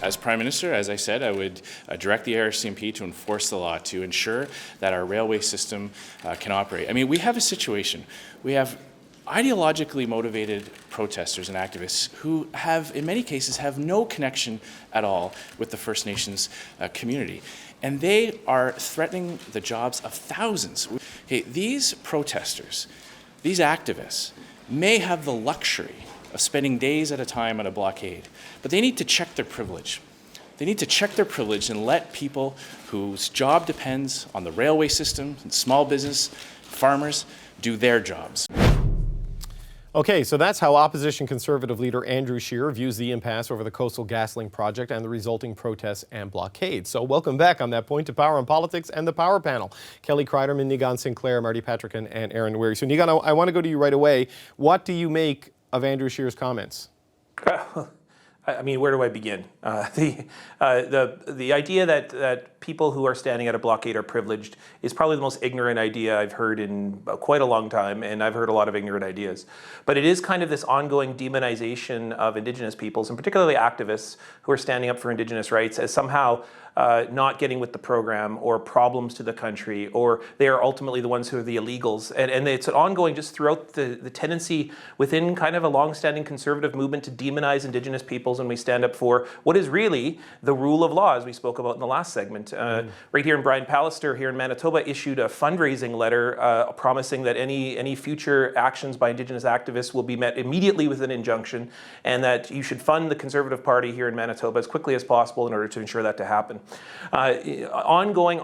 As Prime Minister, as I said, I would direct the RCMP to enforce the law to ensure that our railway system can operate. I mean, we have a situation. We have ideologically motivated protesters and activists who have, in many cases, have no connection at all with the First Nations community. And they are threatening the jobs of thousands. Okay, these protesters, these activists, may have the luxury of spending days at a time on a blockade, but they need to check their privilege. They need to check their privilege and let people whose job depends on the railway system and small business, farmers, do their jobs. Okay, so that's how opposition Conservative leader Andrew Scheer views the impasse over the Coastal GasLink project and the resulting protests and blockades. So welcome back on that point to Power on Politics and the Power Panel. Kelly Kreiderman, Niigaan Sinclair, Marty Patrickin, and Aaron Weary. So Niigaan, I want to go to you right away. What do you make of Andrew Scheer's comments? I mean, where do I begin? The idea that people who are standing at a blockade are privileged is probably the most ignorant idea I've heard in quite a long time, and I've heard a lot of ignorant ideas. But it is kind of this ongoing demonization of Indigenous peoples, and particularly activists who are standing up for Indigenous rights, as somehow not getting with the program or problems to the country, or they are ultimately the ones who are the illegals. And it's an ongoing, just throughout the tendency within kind of a long-standing conservative movement to demonize Indigenous peoples when we stand up for what is really the rule of law, as we spoke about in the last segment. Right here in Brian Pallister here in Manitoba issued a fundraising letter promising that any future actions by Indigenous activists will be met immediately with an injunction, and that you should fund the Conservative Party here in Manitoba as quickly as possible in order to ensure that to happen. Ongoing,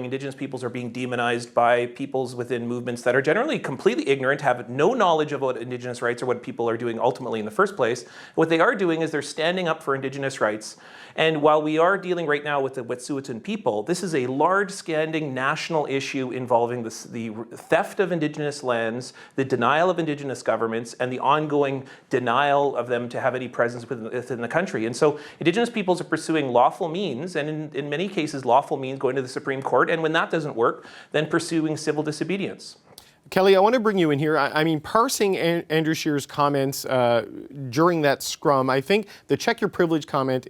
Indigenous peoples are being demonized by peoples within movements that are generally completely ignorant, have no knowledge of what Indigenous rights or what people are doing ultimately in the first place. What they are doing is they're standing up for Indigenous rights. And while we are dealing right now with the Wet'suwet'en people, this is a large-standing national issue involving the theft of Indigenous lands, the denial of Indigenous governments, and the ongoing denial of them to have any presence within the country. And so Indigenous peoples are pursuing lawful means, and in many cases lawful means, going to the Supreme Court, and when that doesn't work, then pursuing civil disobedience. Kelly, I want to bring you in here. I mean, parsing Andrew Scheer's comments during that scrum, I think the check your privilege comment,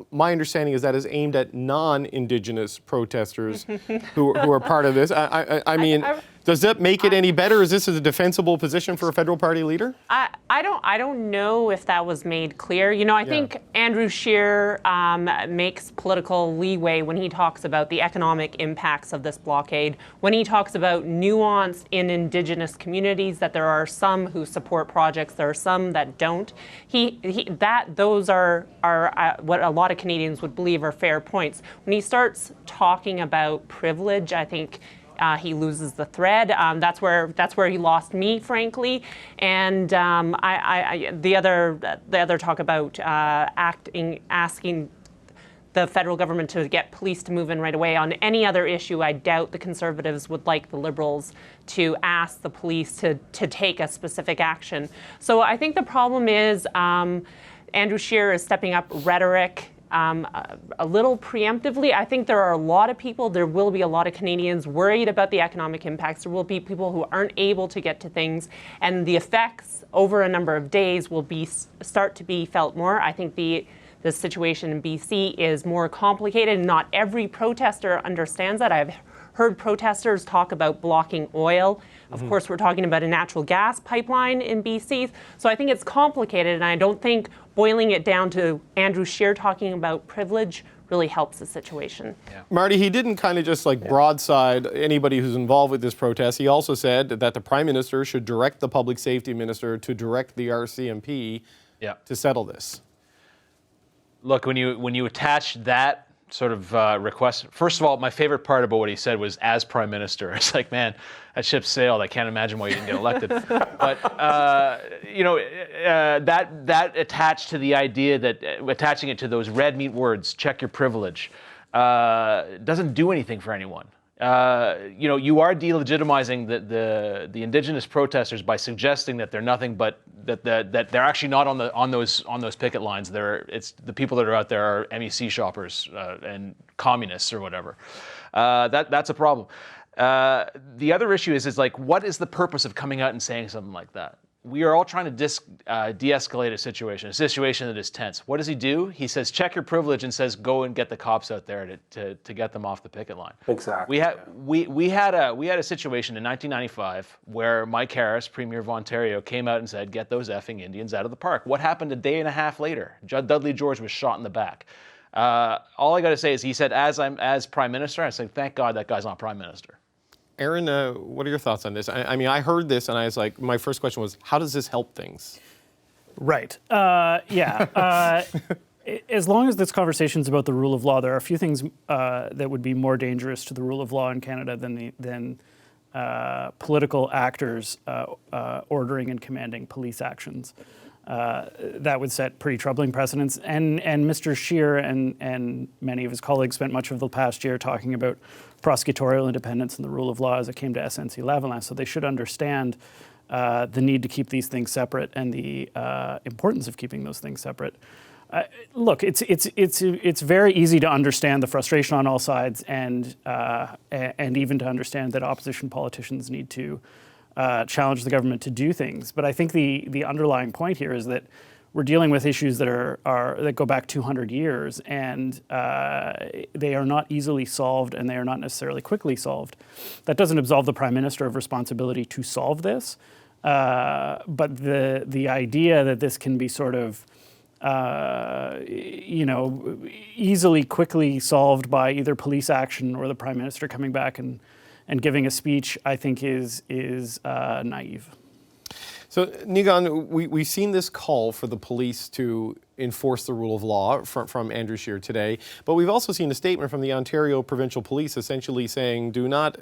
my understanding is that is aimed at non-Indigenous protesters who are part of this. I mean, does that make it any better? Is this a defensible position for a federal party leader? I don't know if that was made clear. You know, I think Andrew Scheer makes political leeway when he talks about the economic impacts of this blockade, when he talks about nuance in Indigenous communities, that there are some who support projects, there are some that don't. Those are what a lot of Canadians would believe are fair points. When he starts talking about privilege, I think he loses the thread. That's where he lost me, frankly. And the other talk about asking the federal government to get police to move in right away on any other issue, I doubt the Conservatives would like the Liberals to ask the police to take a specific action. So I think the problem is Andrew Scheer is stepping up rhetoric a little preemptively. I think there are a lot of people, there will be a lot of Canadians worried about the economic impacts. There will be people who aren't able to get to things, and the effects over a number of days will start to be felt more. I think the situation in BC is more complicated. Not every protester understands that. I've heard protesters talk about blocking oil. Of course, we're talking about a natural gas pipeline in BC. So I think it's complicated, and I don't think boiling it down to Andrew Scheer talking about privilege really helps the situation. Yeah. Marty, he didn't kind of just broadside anybody who's involved with this protest. He also said that the Prime Minister should direct the Public Safety Minister to direct the RCMP to settle this. Look, when you attach that sort of request, first of all, my favorite part about what he said was, as Prime Minister. It's like, man, that ship sailed. I can't imagine why you didn't get elected. But that attached to the idea that attaching it to those red meat words, check your privilege, doesn't do anything for anyone. You are delegitimizing the Indigenous protesters by suggesting that they're nothing but that they're actually not on those picket lines. It's the people that are out there are MEC shoppers and communists or whatever. That's a problem. The other issue is what is the purpose of coming out and saying something like that? we are all trying to de-escalate a situation that is tense. What does he do? He says, check your privilege, and says, go and get the cops out there to get them off the picket line. Exactly. We had a situation in 1995 where Mike Harris, Premier of Ontario, came out and said, get those effing Indians out of the park. What happened a day and a half later? Dudley George was shot in the back. All I got to say is he said, as Prime Minister, I said, thank God that guy's not Prime Minister. Aaron, what are your thoughts on this? I mean, I heard this and I was like, my first question was, how does this help things? Right. As long as this conversation is about the rule of law, there are a few things that would be more dangerous to the rule of law in Canada than political actors ordering and commanding police actions. That would set pretty troubling precedents. And Mr. Scheer and many of his colleagues spent much of the past year talking about prosecutorial independence and the rule of law as it came to SNC-Lavalin. So they should understand the need to keep these things separate and the importance of keeping those things separate. Look, it's very easy to understand the frustration on all sides, and even to understand that opposition politicians need to challenge the government to do things. But I think the underlying point here is that we're dealing with issues that that go back 200 years, and they are not easily solved, and they are not necessarily quickly solved. That doesn't absolve the Prime Minister of responsibility to solve this, but the idea that this can be sort of easily, quickly solved by either police action or the Prime Minister coming back and giving a speech, I think is naive. So, Nigan, we've seen this call for the police to enforce the rule of law from Andrew Scheer today, but we've also seen a statement from the Ontario Provincial Police essentially saying, do not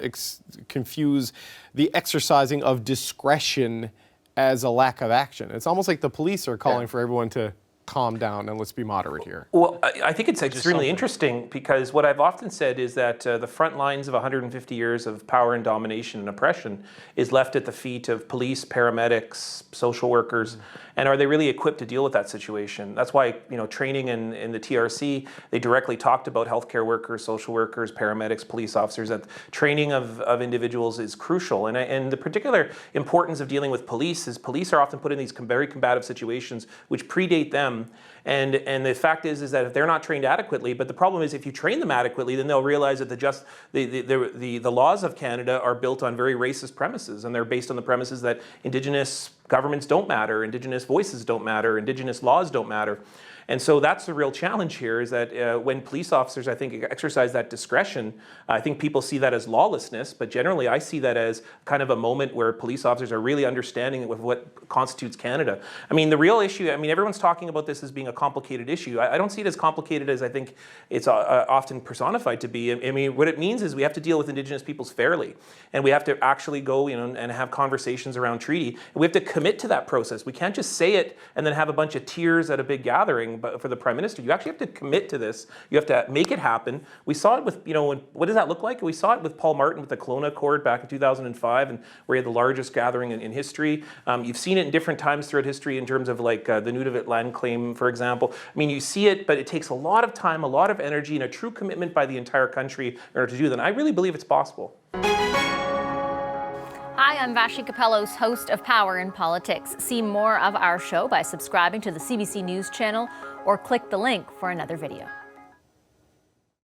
confuse the exercising of discretion as a lack of action. It's almost like the police are calling for everyone to calm down and let's be moderate here. Well, I think it's extremely interesting because what I've often said is that the front lines of 150 years of power and domination and oppression is left at the feet of police, paramedics, social workers, and are they really equipped to deal with that situation? That's why, training in the TRC, they directly talked about healthcare workers, social workers, paramedics, police officers, that training of individuals is crucial. And the particular importance of dealing with police is police are often put in these very combative situations which predate them. And the fact is that if they're not trained adequately, but the problem is if you train them adequately, then they'll realize that the laws of Canada are built on very racist premises, and they're based on the premises that Indigenous governments don't matter, Indigenous voices don't matter, Indigenous laws don't matter. And so that's the real challenge here is that when police officers, I think, exercise that discretion, I think people see that as lawlessness, but generally I see that as kind of a moment where police officers are really understanding what constitutes Canada. I mean, the real issue, everyone's talking about this as being a complicated issue. I don't see it as complicated as I think it's often personified to be. I mean, what it means is we have to deal with Indigenous peoples fairly, and we have to actually go, and have conversations around treaty. And we have to commit to that process. We can't just say it and then have a bunch of tears at a big gathering. But for the Prime Minister, you actually have to commit to this. You have to make it happen. We saw it with, what does that look like? We saw it with Paul Martin with the Kelowna Accord back in 2005, and where he had the largest gathering in history. You've seen it in different times throughout history in terms of like the Nunavut land claim, for example. I mean, you see it, but it takes a lot of time, a lot of energy, and a true commitment by the entire country in order to do that. And I really believe it's possible. Hi, I'm Vashi Capellos, host of Power in Politics. See more of our show by subscribing to the CBC News channel or click the link for another video.